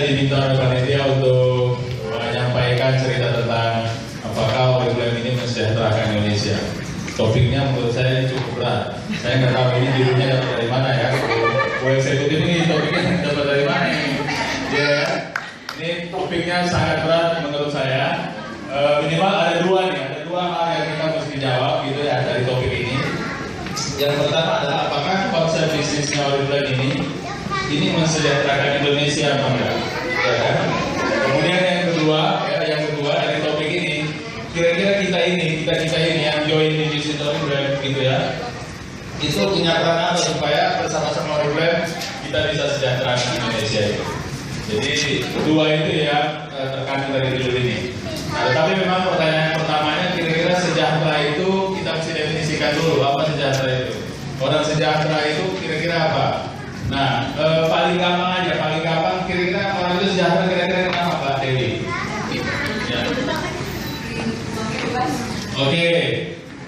diminta oleh panitia untuk menyampaikan cerita tentang apakah Oriflame ini mensejahterakan Indonesia. Topiknya menurut saya cukup berat. Saya nggak tahu ini judulnya dapat dari mana ya. Bu eksekutif ini topiknya dapat dari mana ini? Ya, ini topiknya sangat berat menurut saya. Minimal ada dua hal yang kita mesti jawab gitu ya dari topik ini. Yang pertama adalah apakah konsep bisnisnya Oriflame ini mensejahterakan Indonesia apa enggak? Ya kan? Kemudian yang kedua dari topik ini, kira-kira kita ini yang join di bisnis Oriflame gitu ya, itu punya peran apa supaya bersama-sama Oriflame kita bisa sejahterakan Indonesia itu. Jadi dua itu ya terkandung dari judul ini. Nah, tetapi memang pertanyaan pertamanya kira-kira sejahtera itu kita mesti definisikan dulu apa sejahtera itu. Orang sejahtera itu kira-kira apa? Nah, paling gampang kira-kira orang itu sejahtera kira-kira kenapa Pak Dewi? Ya. Oke.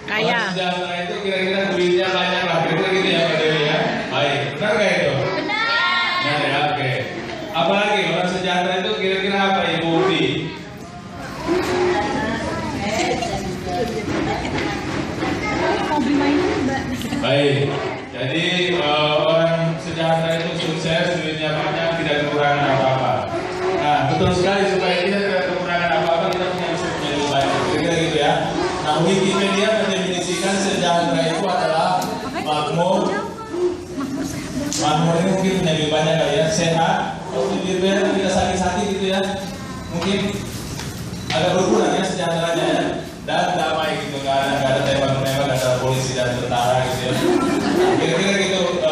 Kaya. Orang sejahtera itu kira-kira duitnya banyak lah, kira-kira gitu ya Pak Dewi ya. Baik, benar nggak itu? Benar ya, oke. Apalagi orang sejahtera itu kira-kira apa Ibu Uti? Baik, jadi orang sejahtera itu sukses, duitnya banyak, tidak kekurangan apa-apa. Nah, betul sekali supaya kita tidak kekurangan apa-apa, kita punya lebih banyak. Kira-kira gitu ya. Nah, Wikipedia mendefinisikan sejahtera itu adalah makmur. Makmur ini mungkin punya lebih banyak kali ya, sehat. Kalau tidak sakit-sakit gitu ya, mungkin agak berkurang ya sejahteranya ya. Dan damai gitu, nggak ada tembak-menembak antara polisi dan tentara gitu ya. Kira-kira gitu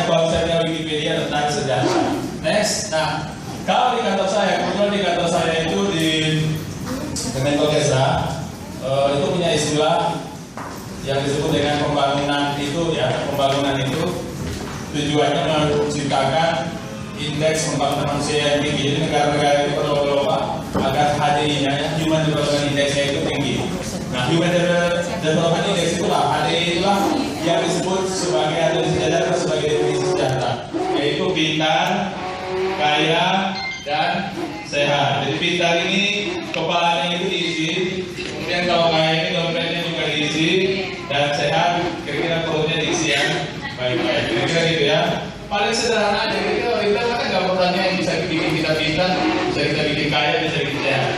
konsepnya Wikipedia tentang sejahtera. Next, nah kalau di kantor saya, kebetulan di kantor saya itu di Kemenko Desa itu punya istilah yang disebut dengan pembangunan itu ya. Pembangunan itu tujuannya menciptakan indeks pembangunan manusia yang tinggi. Jadi negara-negara itu berlomba-lomba agar HDI-nya, Human Development Index-nya itu tinggi. Nah, Human Development Index itulah, HDI itulah yang disebut sebagai atau disejajarkan sebagai definisi sejahtera, yaitu pintar, kaya, dan sehat. Jadi pintar ini kepalanya itu diisi, kemudian kalau kaya ini dompetnya juga diisi, dan sehat kira-kira perutnya diisi yang baik-baik. Kira-kira gitu ya. Paling sederhana aja, kita kan nggak pertanyaan yang bisa bikin kita pintar, bisa kita bikin kaya, bisa bikin sehat.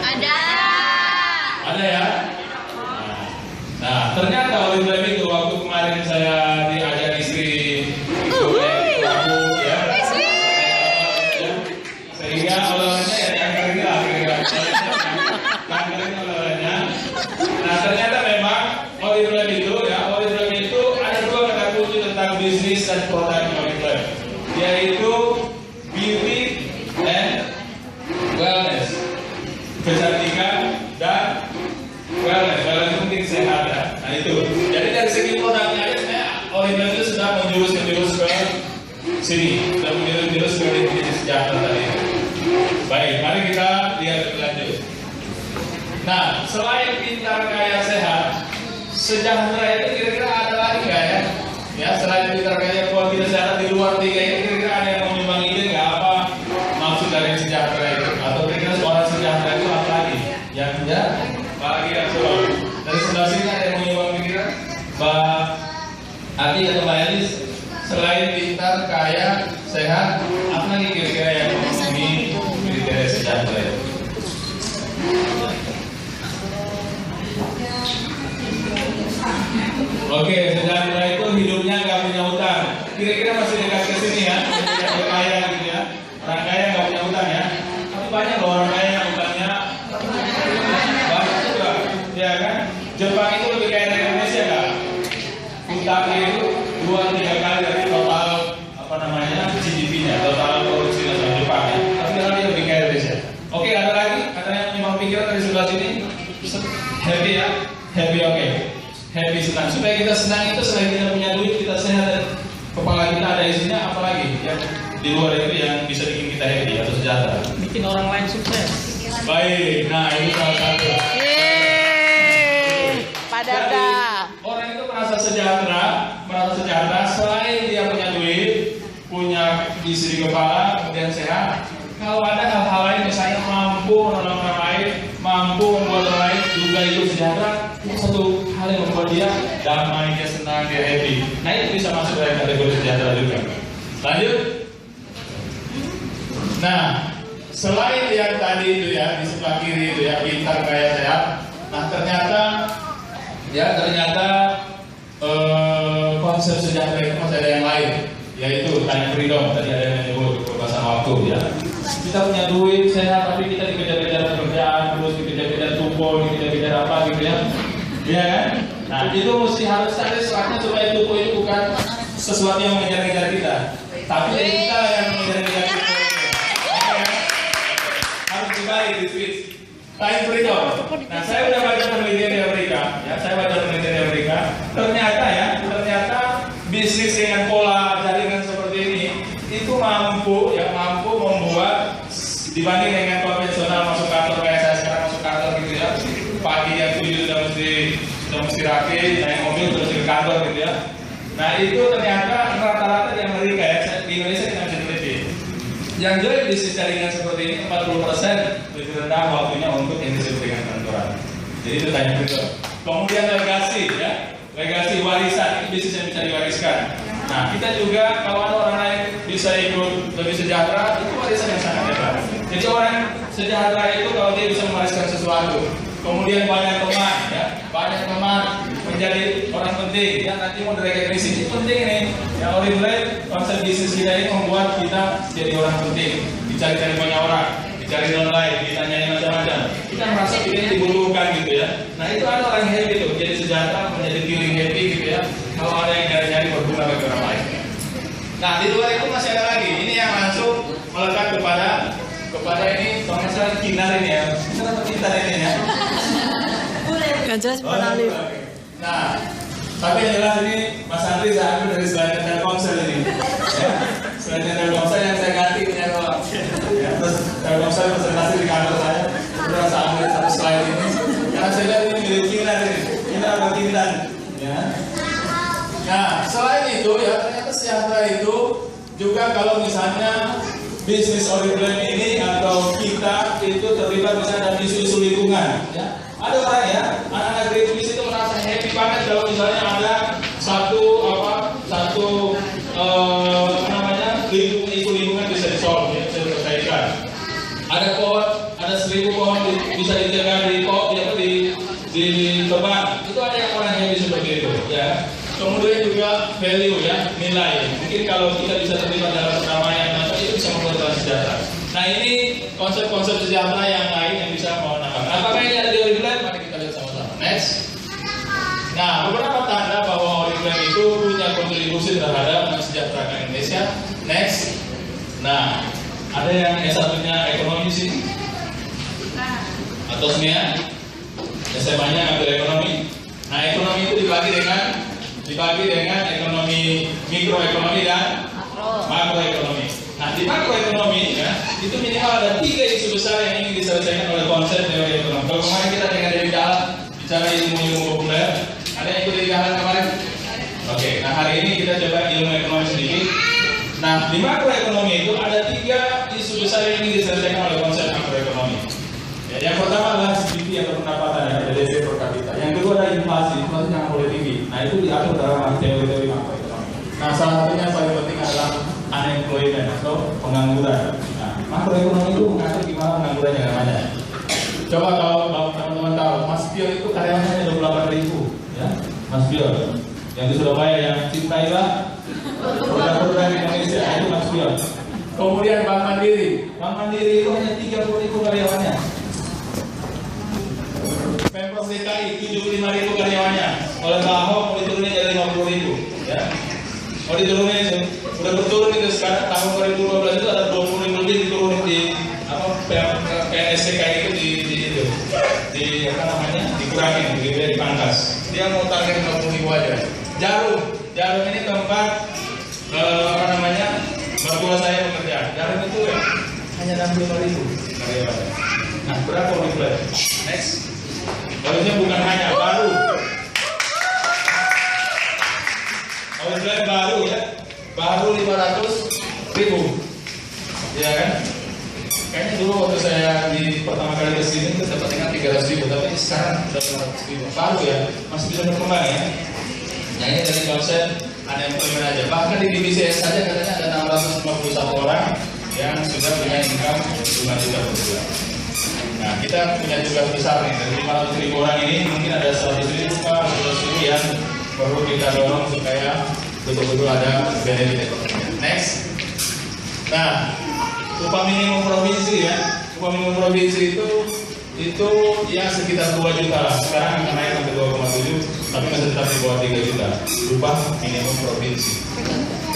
Ada ya. Nah, ternyata Oriflame itu waktu kemarin saya diajak istri aku ya, sehingga oleh-olehnya ya diangkarin lah diangkarin oleh-olehnya. Nah, ternyata memang Oriflame itu ada dua kata kunci tentang bisnis dan produk Oriflame, yaitu beauty and wellness, kecantikan dan wellness itu mungkin sehat ya. Nah itu, jadi dari segi produknya aja sebenarnya Oriflame itu sudah menjurus ke sini, sudah menjurus ke definisi sejahtera tadi. Baik, mari kita lihat lebih lanjut. Nah, selain pintar, kaya, sehat, sejahtera itu kira-kira ada lagi nggak ya? Ya, selain pintar, kaya, kuat, tidak sehat, di luar tiga ini kira-kira ada yang mau nyumbang ide nggak apa maksud dari sejahtera itu? Atau kira-kira orang sejahtera itu apa lagi? Yang ya, apalagi yang selalu dari sebelah sini ada yang mau nyumbang pikiran? Mbak Ati atau Mbak Elis, selain pintar, kaya, sehat, apa lagi kira-kira yang memenuhi kriteria sejahtera itu? Oke, sejahtera itu hidupnya nggak punya utang. Kira-kira masih dekat ke sini ya, dekat kaya gitu ya. Orang kaya nggak punya utang ya. Tapi banyak loh orang kaya yang utangnya banyak juga, ya kan? Jepang itu lebih kaya dari Indonesia kan? Utangnya itu 2-3 kali dari total GDP-nya, total produksi nasional Jepang ya. Tapi dia lebih kaya dari Indonesia. Oke, ada lagi? Ada yang memang pikiran dari sebelah sini? Happy ya? Happy, oke. Happy, senang. Supaya kita senang itu selain kita punya duit, kita sehat dan kepala kita ada isinya, apalagi yang di luar itu yang bisa bikin kita happy atau sejahtera. Bikin orang lain sukses. Baik, nah ini salah satu. Padahal orang itu merasa sejahtera selain dia punya duit, punya isi di kepala, kemudian sehat. kalau ada hal-hal lain misalnya mampu menolong orang lain, mampu membuat orang lain juga ikut sejahtera, itu satu hal yang membuat dia damai, dia senang, dia happy. Nah itu bisa masuk dalam kategori sejahtera juga. Lanjut. Nah, selain yang tadi itu ya di sebelah kiri itu ya pintar, kaya, sehat. Nah ternyata konsep sejahtera itu masih ada yang lain, yaitu time freedom. Tadi ada yang menyebut kebebasan waktu ya. Kita punya duit sehat tapi kita dikejar-kejar pekerjaan, terus dikejar-kejar tumpul, dikejar-kejar apa gitu ya. Iya kan? Nah itu mesti harus ada sesuatu supaya tumpul itu bukan sesuatu yang mengejar-kejar kita, tapi kita yang mengejar-kejar kita. Harus dibalik di switch. Time freedom. Nah saya udah baca penelitian di Amerika, ya saya baca penelitian di Amerika. Ternyata bisnis dengan pola jaringan seperti ini itu mampu membuat dibanding dengan konvensional masuk kantor kayak saya sekarang masuk kantor gitu ya. Pagi jam 7 sudah mesti rapi, naik mobil terus ke kantor gitu ya. Nah itu ternyata rata-rata di Amerika ya, di Indonesia kita bisa teliti. Yang join bisnis jaringan seperti ini 40% lebih rendah waktunya untuk yang disebut dengan kantoran. Jadi itu tanya begitu. Kemudian legasi warisan, ini bisnis yang bisa diwariskan. Nah kita juga kalau ada orang lain bisa ikut lebih sejahtera, itu warisan yang sangat hebat. Jadi orang sejahtera itu kalau dia bisa mewariskan sesuatu, kemudian banyak teman menjadi orang penting, ya nanti mau direkognisi itu penting nih. Ya Oriflame konsep bisnis kita ini membuat kita jadi orang penting, dicari-cari banyak orang, dicari online, ditanyain macam-macam. Kita merasa kita ini dibutuhkan gitu ya. Nah itu ada orang happy gitu, jadi sejahtera, menjadi feeling happy gitu ya. Kalau ada yang nyari-nyari berguna bagi orang lain. Nah di luar itu masih ada lagi. Ini yang langsung melekat kepada ini penghasilan kinar ini ya. Kenapa kinar ini ya? Yang jelas penalih. Nah, tapi yang jelas ini Mas Andri saya ambil dari slide Telkomsel ini. Ya, slide Telkomsel yang saya ganti ini ya. Terus Telkomsel presentasi di kantor saya. Udah saya ambil satu slide ini. Karena saya lihat ini milik kinar ini. Kinar atau kintan. Ya. Nah, selain itu ya ternyata sejahtera itu juga kalau misalnya bisnis Oriflame ini atau kita itu terlibat misalnya dalam isu-isu lingkungan, ya. Ada orang ya, anak-anak Greenpeace itu merasa happy banget kalau misalnya ada satu isu lingkungan bisa disolve, ya, bisa diselesaikan. Ada 1000 pohon bisa dijaga di tebang, itu ada yang orang happy seperti itu, ya. Kemudian juga value ya, nilai. Mungkin kalau kita bisa terlibat dalam perdamaian, maka itu bisa membuat kita sejahtera. Nah ini konsep-konsep sejahtera yang lain yang bisa mau nambah. Apakah ini ada di Oriflame? Mari kita lihat sama-sama. Next. Nah beberapa tanda bahwa Oriflame itu punya kontribusi terhadap mensejahterakan Indonesia. Next. Nah ada yang S1-nya ekonomi sih, atau semia, SMA-nya ambil ekonomi. Nah ekonomi itu dibagi dengan ekonomi mikroekonomi dan makroekonomi. Nah di makroekonomi ya itu minimal ada 3 isu besar yang ingin diselesaikan oleh konsep teori ekonomi. Kalau kemarin kita dengan Dewi Dahlan bicara ilmu populer, ada yang ikut Dewi Dahlan kemarin? Oke, nah hari ini kita coba ilmu ekonomi sedikit. Nah di makroekonomi itu ada 3 isu besar yang ingin diselesaikan oleh konsep makroekonomi. Ya, yang pertama adalah GDP atau pendapatan ya, GDP per kapita. Yang kedua adalah inflasi jangan boleh tinggi. Nah itu diatur dalam teori-teori makroekonomi. Nah salah satunya paling penting adalah unemployment atau pengangguran. Nah makroekonomi itu mengatur gimana penganggurannya namanya. Coba kalau teman-teman tahu, Mas Pio itu karyawannya 28.000, ya, Mas Pio. Yang di Surabaya yang cintailah produk-produk Indonesia itu Mas Pio. Kemudian Bank Mandiri itu hanya 30.000 karyawannya. Pemprov DKI 75.000 karyawannya. Oleh Pak Ahok mau diturunin jadi 50.000, ya. Mau diturunin sudah berturun itu sekarang tahun 2012 itu ada 20.000 lebih diturunin di PNSDK itu di apa namanya dikurangin, dipangkas. Dia mau target 50.000 aja. Jarum ini tempat apa namanya mertua saya bekerja. Jarum itu ya hanya 65.000 karyawan. Nah berapa Oriflame? Next. Harusnya bukan hanya baru. Oriflame baru ya, baru 500.000, ya kan? Kayaknya dulu waktu saya di pertama kali ke sini itu dapatnya 300.000, tapi sekarang sudah 500.000. Baru ya, masih bisa berkembang ya. Nah ini dari konsep unemployment aja. Bahkan di divisi S saja katanya ada 651 orang yang sudah punya income 5 juta per bulan. Nah kita punya tugas besar nih, dari 500.000 orang ini mungkin ada 100.000 yang perlu kita dorong supaya betul-betul ada benefit ekonomi. Next. Nah, upah minimum provinsi ya, upah minimum provinsi itu ya sekitar 2 juta lah. Sekarang akan naik sampai 2,7, tapi masih tetap di bawah 3 juta. Upah minimum provinsi.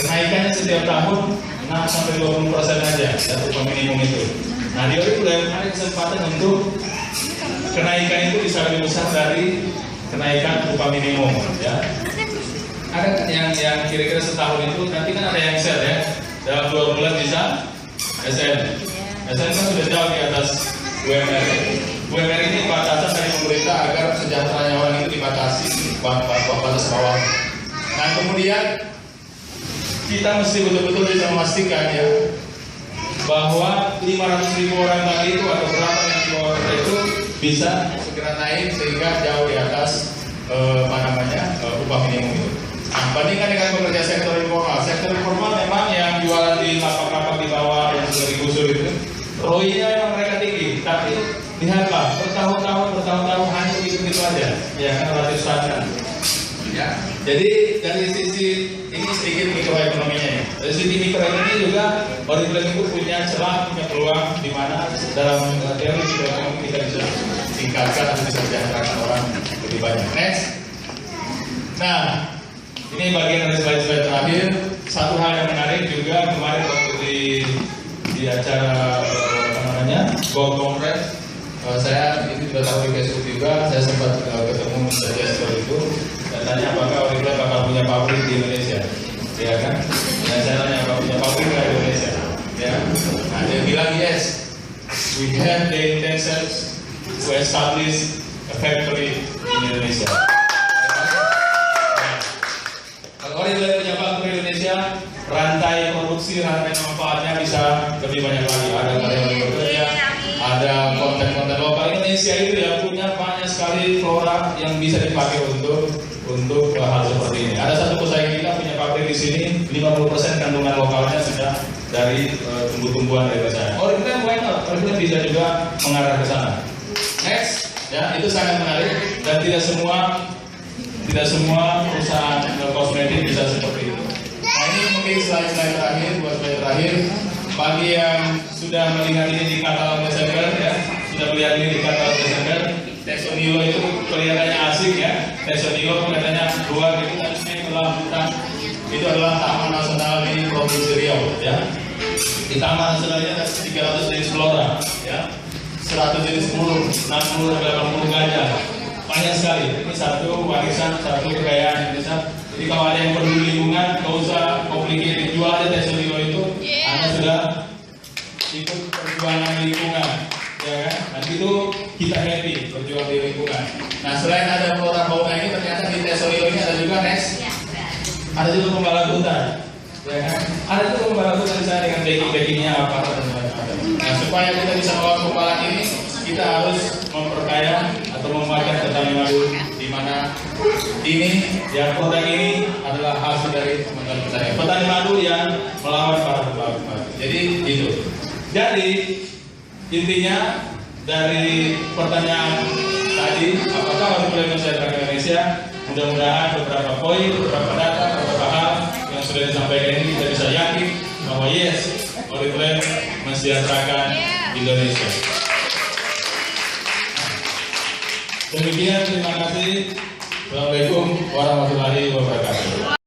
Kenaikannya setiap tahun 6 sampai 20% aja ya, upah minimum itu. Nah, dia itu ada kesempatan untuk kenaikan itu bisa lebih besar dari kenaikan upah minimum ya. Ada yang kira-kira setahun itu nanti kan ada yang share ya. Dalam 2 bulan bisa SN. SN kan sudah jauh di atas UMR. UMR ini batasan dari pemerintah agar kesejahteraan orang itu dibatasi batas bawah. Nah kemudian kita mesti betul-betul bisa memastikan ya bahwa 500.000 orang tadi itu atau berapa yang di bawah itu bisa segera naik sehingga jauh di atas upah minimum itu. Nah, bandingkan dengan pekerja sektor informal. Sektor informal memang yang jualan di lapak-lapak di bawah yang sudah digusur itu, ROI-nya memang mereka tinggi. Tapi lihatlah, bertahun-tahun hanya begitu aja, ya kan relatif stagnan. Ya, jadi dari sisi ini sedikit mikroekonominya ya. Dari sisi mikroekonomi juga Oriflame itu punya celah, punya peluang di mana dalam teori mikroekonomi kita bisa tingkatkan atau bisa sejahterakan orang lebih banyak. Next. Nah, ini bagian dari slide-slide terakhir. Satu hal yang menarik juga kemarin waktu di acara Gold Conference, saya ini sudah tahu di Facebook juga, saya sempat ketemu Mr. Jasper itu dan tanya apakah Oriflame bakal punya pabrik di Indonesia, ya kan? Dan saya tanya apakah punya pabrik di Indonesia, ya. Nah dia bilang yes, we have the intentions to establish a factory in Indonesia. Oriflame punya pabrik di Indonesia, rantai produksi, rantai manfaatnya bisa lebih banyak lagi. Ada karyawan bekerja, ada konten-konten lokal. Indonesia itu ya punya banyak sekali flora yang bisa dipakai untuk hal seperti ini. Ada satu pesaing kita punya pabrik di sini, 50% kandungan lokalnya sudah dari tumbuh-tumbuhan dari sana. Oriflame why not? Oriflame bisa juga mengarah ke sana. Next, ya itu sangat menarik dan tidak semua perusahaan kosmetik bisa seperti itu. Nah ini mungkin slide terakhir. Bagi yang sudah melihat ini di katalog Desember ya, sudah melihat ini di katalog Desember, Tesonilo itu kelihatannya asik ya. Tesonilo kelihatannya luar gitu, tapi ini adalah hutan. Itu adalah Taman Nasional di Provinsi Riau ya. Di Taman Nasionalnya ada 300 jenis flora ya, 100 jenis burung, 60 sampai 80 gajah. Banyak sekali. Ini satu warisan, satu kekayaan Indonesia. Jadi kalau ada yang peduli lingkungan, nggak usah complicated, jual aja Tesonilo itu. Anda sudah ikut perjuangan lingkungan, ya kan? Nanti itu kita happy berjuang di lingkungan. Nah selain ada flora fauna ini, ternyata di Tesonilo ini ada juga ada juga pembalap hutan, ya kan? Ada juga pembalap hutan di sana dengan backing-backingnya apa dan macam-macam. Nah supaya kita bisa melawan pembalap ini, kita harus memperkaya atau memanfaatkan petani madu di mana ini yang produk ini adalah hasil dari teman-teman petani. Petani madu yang melawan para pembalap madu. Jadi itu. Jadi intinya dari pertanyaan tadi, apakah Oriflame Masyarakat Indonesia? Mudah-mudahan beberapa poin, beberapa data, beberapa hal yang sudah disampaikan ini kita bisa yakin bahwa yes, Oriflame mensejahterakan Indonesia. Demikian, terima kasih. Assalamualaikum warahmatullahi wabarakatuh.